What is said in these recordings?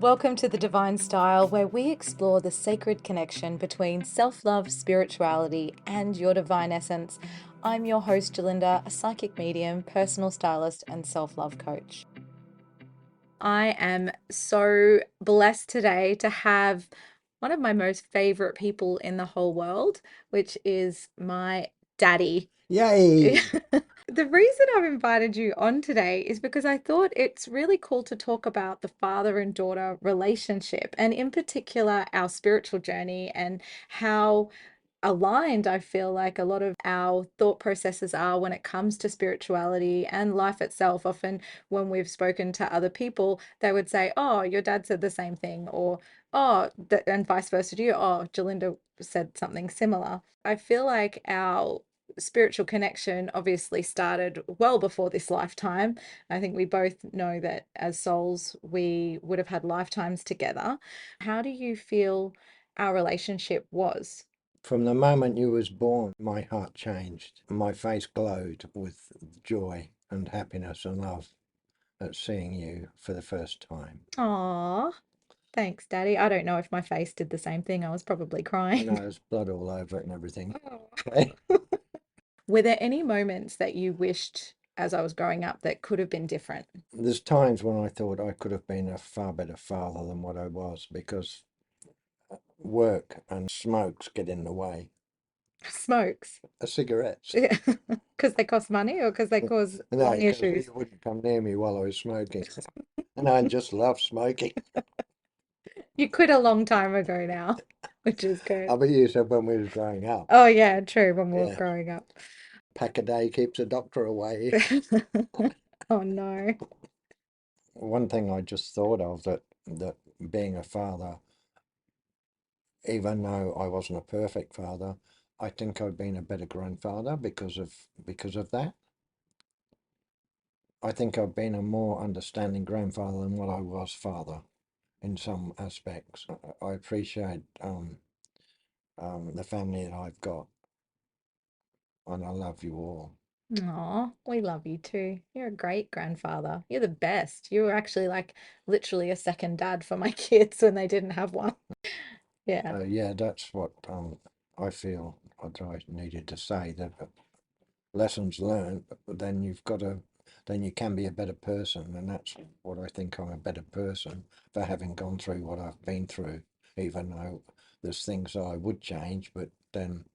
Welcome to The Divine Style, where we explore the sacred connection between self-love, spirituality, and your divine essence. I'm your host, Gerlinda, a psychic medium, personal stylist, and self-love coach. I am so blessed today to have one of my most favorite people in the whole world, which is my daddy. Yay! The reason I've invited you on today is because I thought it's really cool to talk about the father and daughter relationship, and in particular, our spiritual journey and how aligned I feel like a lot of our thought processes are when it comes to spirituality and life itself. Often, when we've spoken to other people, they would say, "Oh, your dad said the same thing," or "Oh," and vice versa to you. "Oh, Jalinda said something similar." I feel like our spiritual connection obviously started well before this lifetime. I think we both know that as souls, we would have had lifetimes together. How do you feel our relationship was? From the moment you was born, my heart changed. My face glowed with joy and happiness and love at seeing you for the first time. Aw, thanks, Daddy. I don't know if my face did the same thing. I was probably I know crying. there's blood all over it and everything. Oh. Okay. Were there any moments that you wished as I was growing up that could have been different? There's times when I thought I could have been a far better father than what I was because work and smokes get in the way. Smokes. Cigarettes. Because they cost money or because they cause No, lung because issues? you wouldn't come near me while I was smoking. And I just love smoking. You quit a long time ago now, which is good. I bet you said when we was growing up. Oh, yeah, true, when we were Yeah. growing up. Pack a day keeps a doctor away. Oh, no. One thing I just thought of that being a father, even though I wasn't a perfect father, I think I've been a better grandfather because of that. I think I've been a more understanding grandfather than what I was father in some aspects. I appreciate the family that I've got, and I love you all. Aw, we love you too. You're a great grandfather. You're the best. You were actually like literally a second dad for my kids when they didn't have one. Yeah. Yeah, that's what I feel I needed to say that lessons learned, but then then you can be a better person, and that's what I think I'm a better person for having gone through what I've been through, even though there's things I would change, but then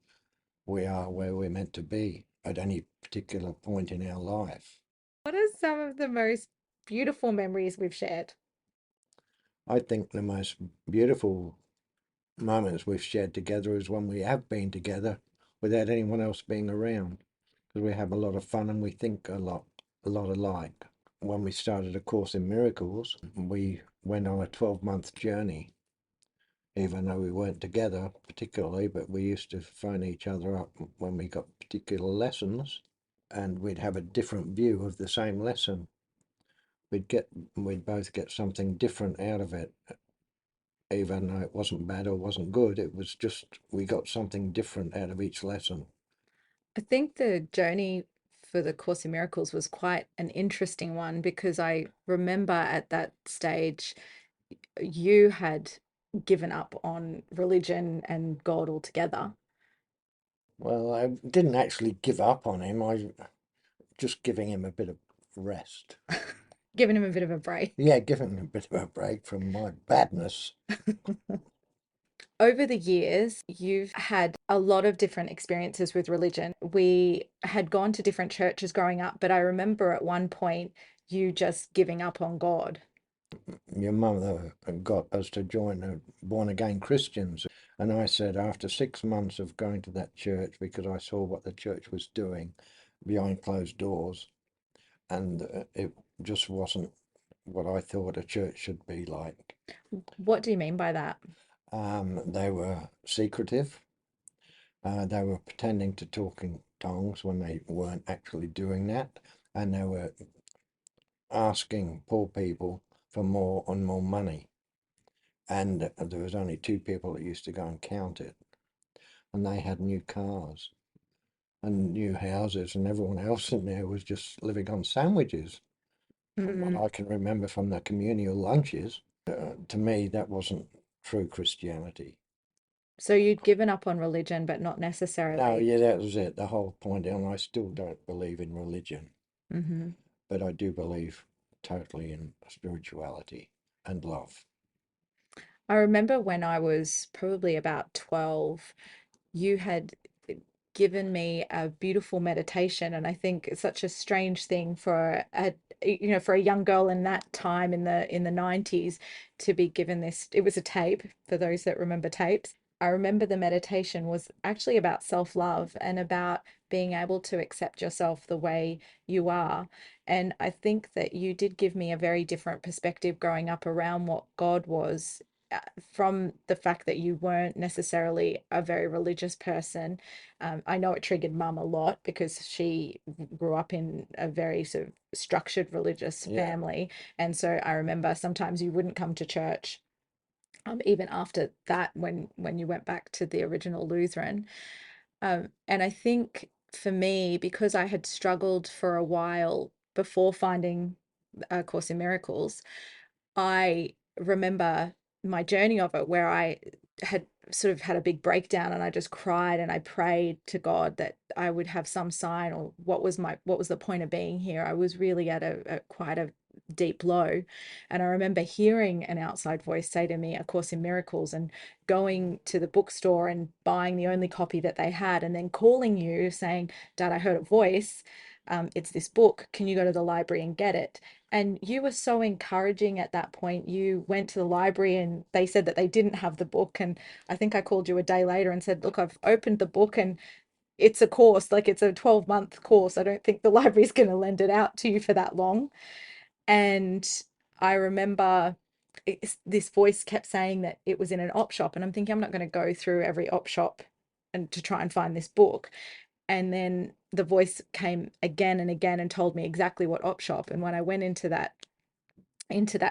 we are where we're meant to be at any particular point in our life. What are some of the most beautiful memories we've shared? I think the most beautiful moments we've shared together is when we have been together without anyone else being around, because we have a lot of fun and we think a lot alike. When we started A Course in Miracles, we went on a 12-month journey, even though we weren't together particularly, but we used to phone each other up when we got particular lessons, and we'd have a different view of the same lesson. We'd both get something different out of it, even though it wasn't bad or wasn't good. It was just we got something different out of each lesson. I think the journey for the Course in Miracles was quite an interesting one because I remember at that stage you had given up on religion and God altogether. Well, I didn't actually give up on him. I just giving him a bit of rest. Giving him a bit of a break. Yeah, giving him a bit of a break from my badness. Over the years, you've had a lot of different experiences with religion. We had gone to different churches growing up, but I remember at one point you just giving up on God. Your mother got us to join the born again Christians. And I said, after 6 months of going to that church, because I saw what the church was doing behind closed doors, and it just wasn't what I thought a church should be like. What do you mean by that? They were secretive. They were pretending to talk in tongues when they weren't actually doing that. And they were asking poor people for more and more money. And there was only two people that used to go and count it. And they had new cars and new houses, and everyone else in there was just living on sandwiches, from what Mm. I can remember from the communal lunches. To me, that wasn't true Christianity. So you'd given up on religion, but not No, necessarily. yeah, that was it. The whole point, and I still don't believe in religion, Hmm. but I do believe totally in spirituality and love. I remember when I was probably about 12, you had given me a beautiful meditation, and I think it's such a strange thing for for a young girl in that time in the 90s to be given this. It was a tape for those that remember tapes. I remember the meditation was actually about self-love and about being able to accept yourself the way you are. And I think that you did give me a very different perspective growing up around what God was, from the fact that you weren't necessarily a very religious person. I know it triggered mum a lot because she grew up in a very sort of structured religious Yeah. family. And so I remember sometimes you wouldn't come to church, even after that, when you went back to the original Lutheran. And I think for me, because I had struggled for a while before finding A Course in Miracles, I remember my journey of it where I had sort of had a big breakdown and I just cried and I prayed to God that I would have some sign, or what was the point of being here. I was really at a quite a deep low. And I remember hearing an outside voice say to me, A Course in Miracles, and going to the bookstore and buying the only copy that they had, and then calling you saying, Dad, I heard a voice. It's this book. Can you go to the library and get it? And you were so encouraging at that point. You went to the library and they said that they didn't have the book. And I think I called you a day later and said, Look, I've opened the book and it's a course, like it's a 12-month course. I don't think the library's going to lend it out to you for that long. And I remember this voice kept saying that it was in an op shop. And I'm thinking, I'm not going to go through every op shop and to try and find this book. And then the voice came again and again and told me exactly what op shop. And when I went into that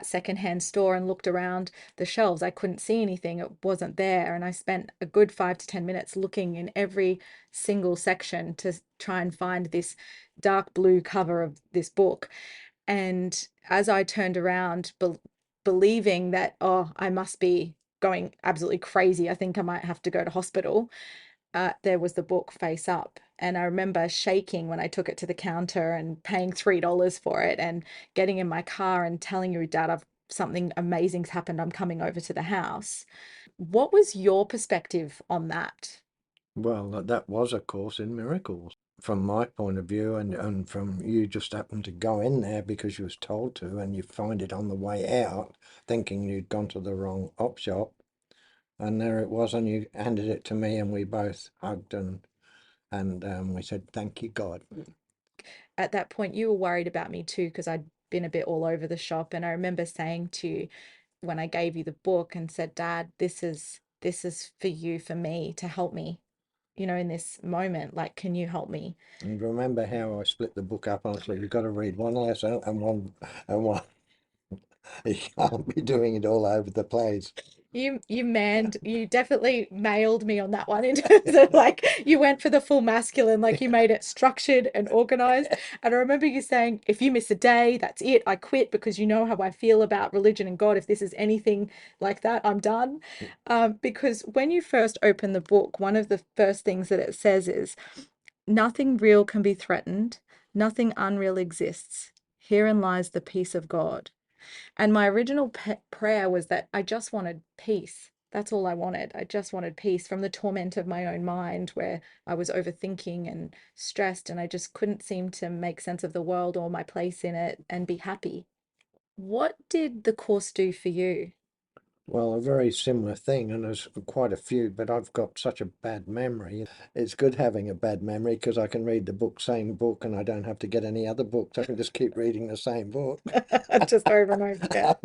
secondhand store and looked around the shelves, I couldn't see anything. It wasn't there. And I spent a good 5 to 10 minutes looking in every single section to try and find this dark blue cover of this book. And as I turned around, believing that, oh, I must be going absolutely crazy, I think I might have to go to hospital, there was the book face up. And I remember shaking when I took it to the counter and paying $3 for it and getting in my car and telling your dad, I've something amazing's happened. I'm coming over to the house. What was your perspective on that? Well, that was a course in miracles from my point of view, and from you just happened to go in there because you was told to, and you find it on the way out, thinking you'd gone to the wrong op shop, and there it was, and you handed it to me, and we both hugged and we said, "Thank you, God." At that point, you were worried about me too, because I'd been a bit all over the shop. And I remember saying to you when I gave you the book and said, Dad, this is for you, for me, to help me, in this moment. Like, can you help me? And remember how I split the book up? Honestly, you've got to read one lesson and one. You can't be doing it all over the place. You definitely mailed me on that one in terms of, like, you went for the full masculine, like you made it structured and organized. And I remember you saying, if you miss a day, that's it, I quit, because you know how I feel about religion and God. If this is anything like that, I'm done. Because when you first open the book, one of the first things that it says is, nothing real can be threatened, nothing unreal exists. Herein lies the peace of God. And my original prayer was that I just wanted peace. That's all I wanted. I just wanted peace from the torment of my own mind, where I was overthinking and stressed, and I just couldn't seem to make sense of the world or my place in it and be happy. What did the course do for you? Well, a very similar thing, and there's quite a few, but I've got such a bad memory. It's good having a bad memory because I can read the same book, and I don't have to get any other books. I can just keep reading the same book. Just over and over again.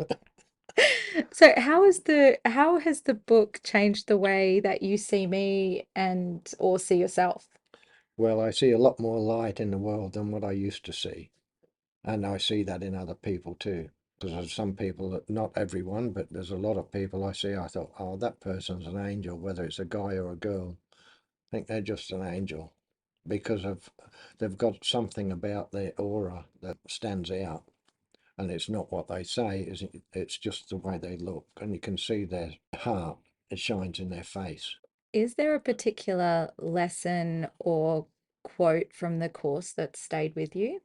So how has the book changed the way that you see me and or see yourself? Well, I see a lot more light in the world than what I used to see, and I see that in other people too. Because there's some people that, not everyone, but there's a lot of people I see. I thought, oh, that person's an angel, whether it's a guy or a girl. I think they're just an angel because of they've got something about their aura that stands out. And it's not what they say, it's just the way they look. And you can see their heart, it shines in their face. Is there a particular lesson or quote from the course that stayed with you?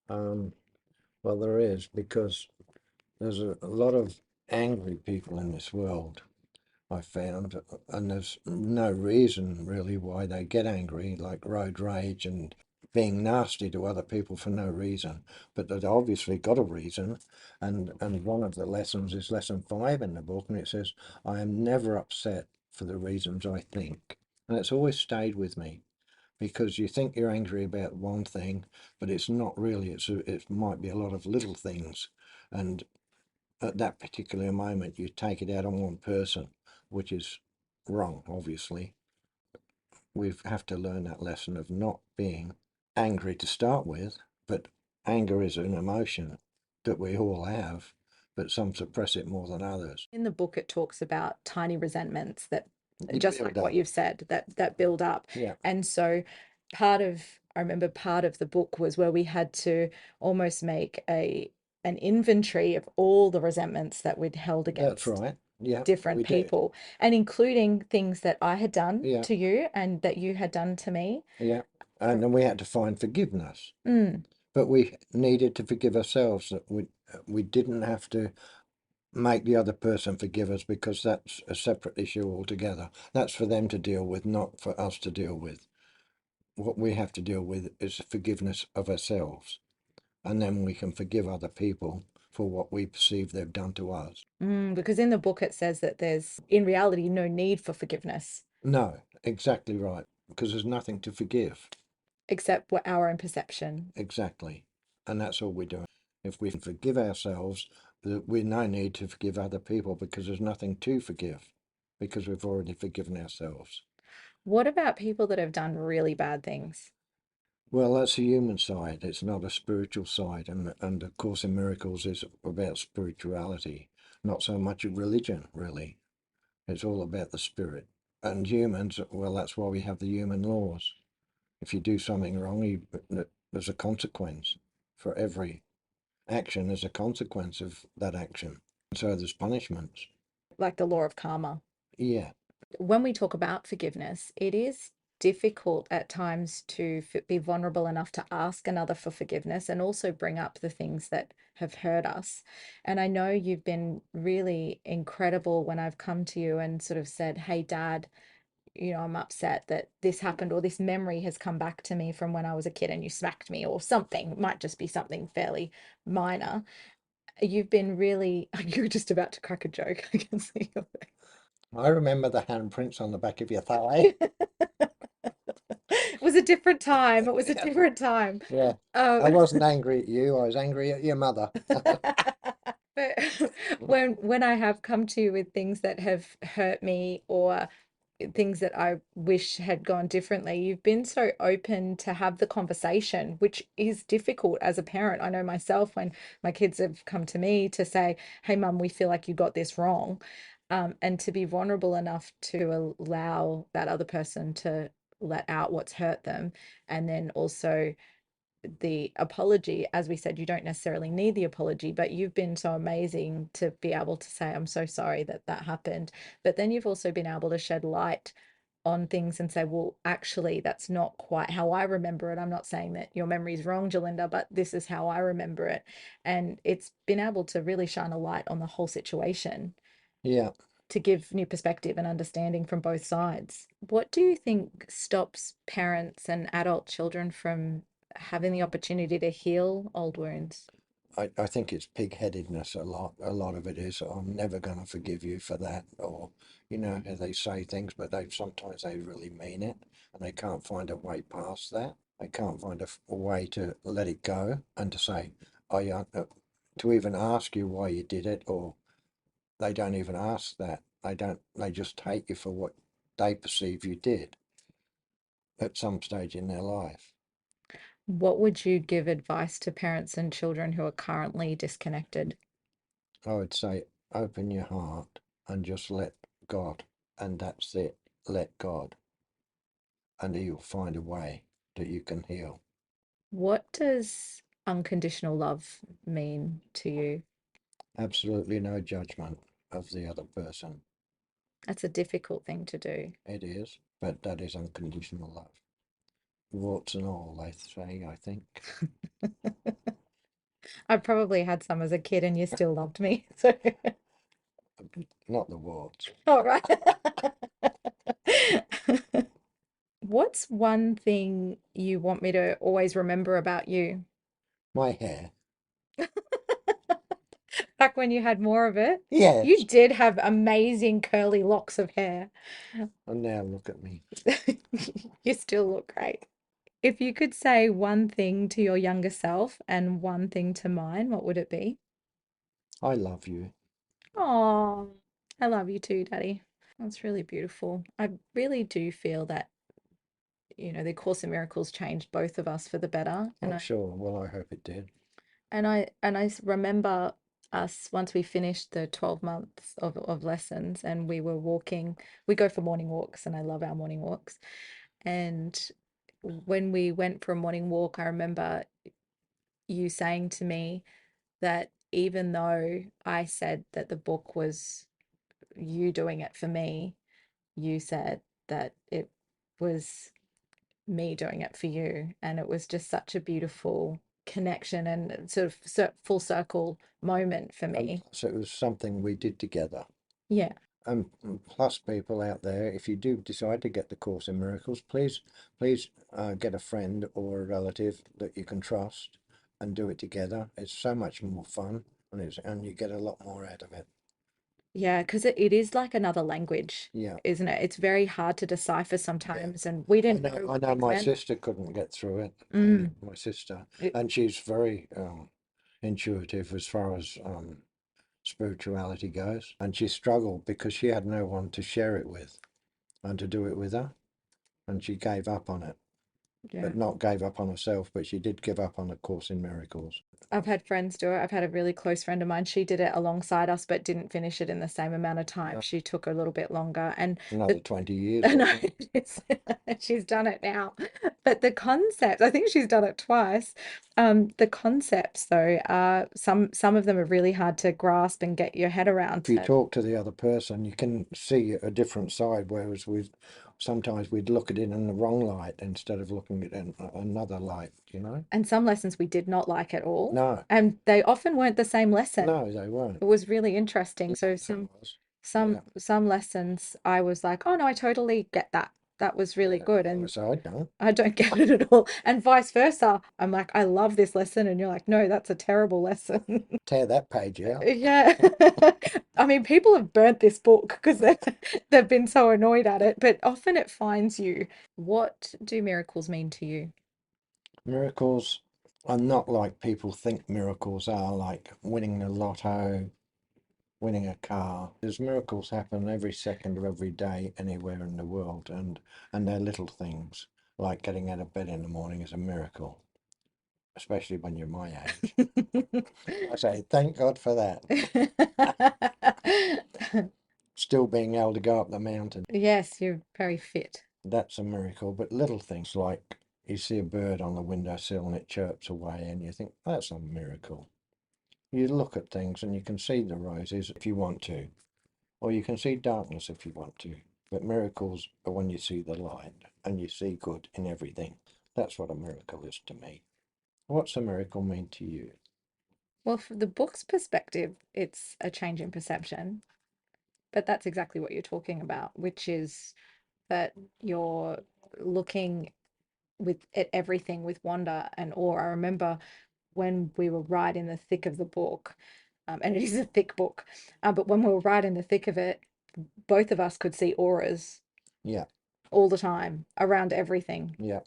Um, well, there is, because there's a lot of angry people in this world, I found, and there's no reason really why they get angry, like road rage and being nasty to other people for no reason. But they've obviously got a reason, and one of the lessons is lesson 5 in the book, and it says, "I am never upset for the reasons I think," and it's always stayed with me. Because you think you're angry about one thing, but it's not really. It might be a lot of little things, and at that particular moment you take it out on one person, which is wrong, obviously. We have to learn that lesson of not being angry to start with, but anger is an emotion that we all have, but some suppress it more than others. In the book, it talks about tiny resentments that, You just build like what up. you've said, that build up. Yeah, And so I remember part of the book was where we had to almost make an inventory of all the resentments that we'd held that's against right. Yeah, different we did. people, and including things that I had done Yeah, to you and that you had done to me. yeah. And then we had to find forgiveness. Mm, But we needed to forgive ourselves, that we didn't have to make the other person forgive us, because that's a separate issue altogether. That's for them to deal with, not for us to deal with. What we have to deal with is the forgiveness of ourselves, and then we can forgive other people for what we perceive they've done to us. because in the book it says that there's in reality no need for forgiveness No, exactly right, because there's nothing to forgive. except what our own perception. Exactly. And that's all we're doing. If we forgive ourselves, we no need to forgive other people, because there's nothing to forgive, because we've already forgiven ourselves. What about people that have done really bad things? Well, that's the human side. It's not a spiritual side. And of course, in Miracles is about spirituality, not so much a religion, really. It's all about the spirit. And humans, well, that's why we have the human laws. If you do something wrong, there's a consequence for every action. There's a consequence of that action. So there's punishments. Like the law of karma. Yeah, When we talk about forgiveness, it is difficult at times to be vulnerable enough to ask another for forgiveness and also bring up the things that have hurt us. And I know you've been really incredible when I've come to you and sort of said, "Hey, Dad, I'm upset that this happened, or this memory has come back to me from when I was a kid and you smacked me," or something. It might just be something fairly minor. You've been really, you're just about to crack a joke. I can see your I remember the handprints on the back of your thigh. face. It was a different time. It was a Yeah, different time. yeah. I Um, wasn't angry at you. I was angry at your mother. but when I have come to you with things that have hurt me or things that I wish had gone differently, you've been so open to have the conversation, which is difficult as a parent. I know myself when my kids have come to me to say, "Hey, mum, we feel like you got this wrong." And to be vulnerable enough to allow that other person to let out what's hurt them. And then also the apology, as we said, you don't necessarily need the apology, but you've been so amazing to be able to say, "I'm so sorry that that happened." But then you've also been able to shed light on things and say, "Well, actually, that's not quite how I remember it. I'm not saying that your memory is wrong, Gerlinda, but this is how I remember it." And it's been able to really shine a light on the whole situation Yeah, to give new perspective and understanding from both sides. What do you think stops parents and adult children from having the opportunity to heal old wounds? I think it's pig-headedness a lot. A lot of it is, I'm never going to forgive you for that. Or, how they say things, but sometimes they really mean it, and they can't find a way past that. They can't find a way to let it go and to say, to even ask you why you did it, or they don't even ask that. They just hate you for what they perceive you did at some stage in their life. What would you give advice to parents and children who are currently disconnected? I would say open your heart and just let God, and that's it. Let God, and He'll find a way that you can heal. What does unconditional love mean to you? Absolutely no judgment of the other person. That's a difficult thing to do. It is, but that is unconditional love. Warts and all, they say, I think. I probably had some as a kid and you still loved me. So, Not the warts. all right. What's one thing you want me to always remember about you? My hair. Back when you had more of it, you Yes. did have amazing curly locks of hair. And now look at me. You still look great. If you could say one thing to your younger self and one thing to mine, what would it be? I love you. Oh, I love you too, Daddy. That's really beautiful. I really do feel that, the Course in Miracles changed both of us for the better. And Not I sure. Well, I hope it did. remember us once we finished the 12 months of lessons and we were walking, we go for morning walks and I love our morning walks. And when we went for a morning walk, I remember you saying to me that even though I said that the book was you doing it for me, you said that it was me doing it for you. And it was just such a beautiful connection and sort of full circle moment for And me. plus, it was something we did together. Yeah. And plus, people out there, if you do decide to get the Course in Miracles, please get a friend or a relative that you can trust and do it together. It's so much more fun, and you get a lot more out of it. Yeah, because it is like another language, Yeah, isn't it? It's very hard to decipher yeah. sometimes, and we I didn't know. know I what know. things My meant. sister couldn't get through it. Mm. My sister, It, and she's very intuitive as far as spirituality goes, and she struggled because she had no one to share it with and to do it with her, and she gave up on it. yeah. But not gave up on herself, but she did give up on A Course in Miracles. I've had friends do it. I've had a really close friend of mine. She did it alongside us, but didn't finish it in the same amount of time. No, She took a little bit longer. And another the 20 years, I know wasn't it? she's done it now. But the concept, I think she's done it twice. The concepts though, some of them are really hard to grasp and get your head around. If you talk to the other person, you can see a different side, whereas we sometimes we'd look at it in the wrong light instead of looking at it in another light, you know? And some lessons we did not like at all. No, And they often weren't the same lesson. no, they weren't. It was really interesting. So It some was. some Yeah, some lessons I was like, oh no, I totally get that. That was really yeah. good. And So I don't I don't get it at all. And vice versa. I'm like, I love this lesson. And you're like, no, that's a terrible lesson. tear that page out. Yeah. I mean, people have burnt this book because they've been so annoyed at it, but often it finds you. What do miracles mean to you? Miracles are not like people think miracles are, like winning the lotto, winning a car. There's miracles happen every second of every day anywhere in the world, and they're little things like getting out of bed in the morning is a miracle, especially when you're my age. I say thank God for that. Still being able to go up the mountain. Yes, you're very fit. That's a miracle. But little things like you see a bird on the windowsill and it chirps away and you think that's a miracle. You look at things and you can see the roses if you want to, or you can see darkness if you want to. But miracles are when you see the light and you see good in everything. That's what a miracle is to me. What's a miracle mean to you? Well, from the book's perspective, it's a change in perception, but that's exactly what you're talking about, which is that you're looking at everything with wonder and awe. I remember when we were right in the thick of the book, and it is a thick book, but when we were right in the thick of it, both of us could see auras Yeah, all the time around everything. yeah,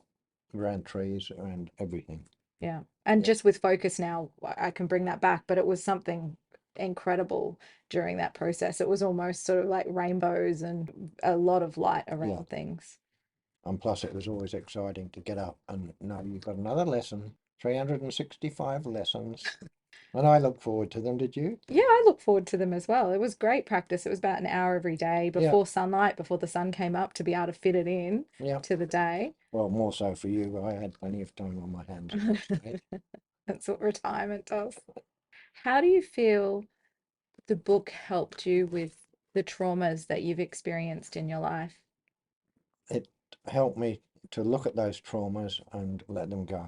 around trees, around everything. Yeah. And Yeah, just with focus now, I can bring that back, but it was something incredible during that process. It was almost sort of like rainbows and a lot of light yeah. around things. And plus, it was always exciting to get up and know you've got another lesson, 365 lessons. And I look forward to them. Did you? Yeah, I look forward to them as well. It was great practice. It was about an hour every day Yeah, before sunlight, before the sun came up to be able to fit it in yeah. to the day. Well, more so for you. I had plenty of time on my hands in those days. That's what retirement does. How do you feel the book helped you with the traumas that you've experienced in your life? It helped me to look at those traumas and let them go.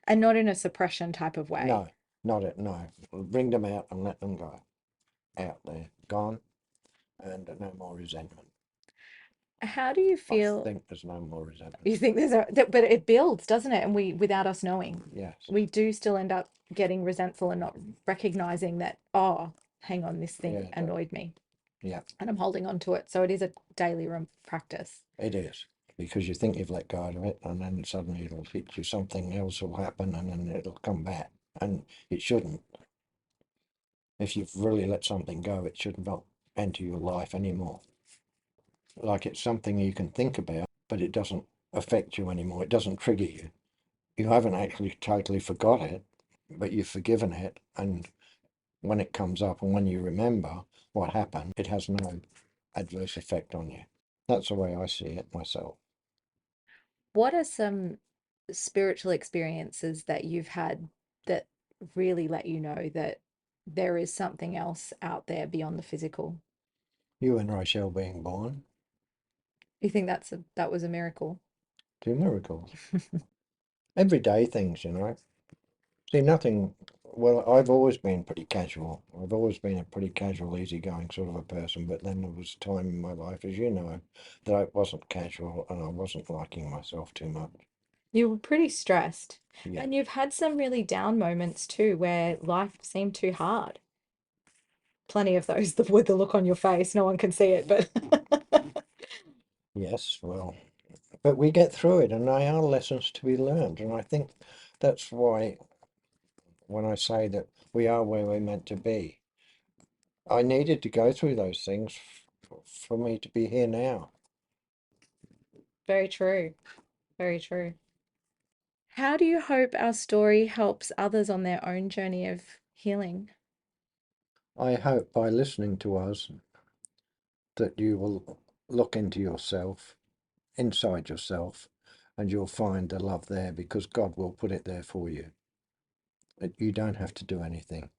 And not in a suppression type of way. No, not it. No, bring them out and let them go. Out there, gone, and no more resentment. How do you I feel? think there's no more resentment. You think but it builds, doesn't it? And we, without us knowing, Yes. we do still end up getting resentful and not recognizing that, oh, hang on, this thing Yeah. annoyed me Yeah. and I'm holding on to it. So it is a daily practice. It is. Because you think you've let go of it, and then suddenly it'll hit you. Something else will happen, and then it'll come back. And it shouldn't. If you've really let something go, it should not enter your life anymore. Like it's something you can think about, but it doesn't affect you anymore. It doesn't trigger you. You haven't actually totally forgot it, but you've forgiven it. And when it comes up and when you remember what happened, it has no adverse effect on you. That's the way I see it myself. What are some spiritual experiences that you've had that really let you know that there is something else out there beyond the physical? You and Rachel being born, You think that was a miracle? two miracles. Everyday things, you know. See, nothing. Well, I've always been pretty casual. I've always been a pretty casual, easygoing sort of a person. But then there was a time in my life, as you know, that I wasn't casual and I wasn't liking myself too much. You were pretty stressed. Yeah. And you've had some really down moments too, where life seemed too hard. Plenty of those with the look on your face. No one can see it, but Yes. Well, but we get through it, and they are lessons to be learned. And I think that's why when I say that we are where we're meant to be, I needed to go through those things for me to be here now. very true. Very true. How do you hope our story helps others on their own journey of healing? I hope by listening to us that you will look into yourself, inside yourself, and you'll find the love there because God will put it there for you. You don't have to do anything,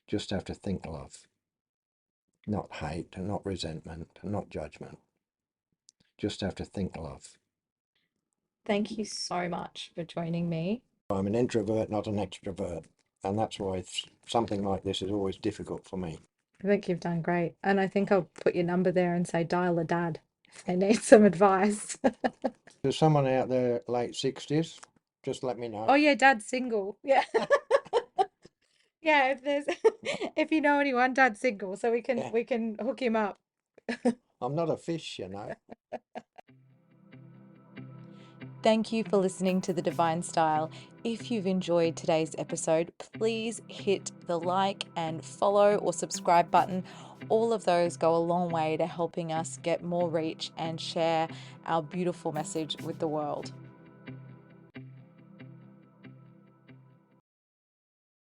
just have to think love, not hate, not resentment, not judgment. Just have to think love. Thank you so much for joining me. I'm an introvert, not an extrovert, and that's why something like this is always difficult for me. I think you've done great. And I think I'll put your number there and say dial a dad if they need some advice. There's someone out there late 60s, just let me Oh know. yeah, dad's single. Yeah. Yeah, if there's if you know anyone, dad's single, so Yeah, we can hook him up. I'm not a fish, you know. Thank you for listening to The Divine Style. If you've enjoyed today's episode, please hit the like and follow or subscribe button. All of those go a long way to helping us get more reach and share our beautiful message with the world.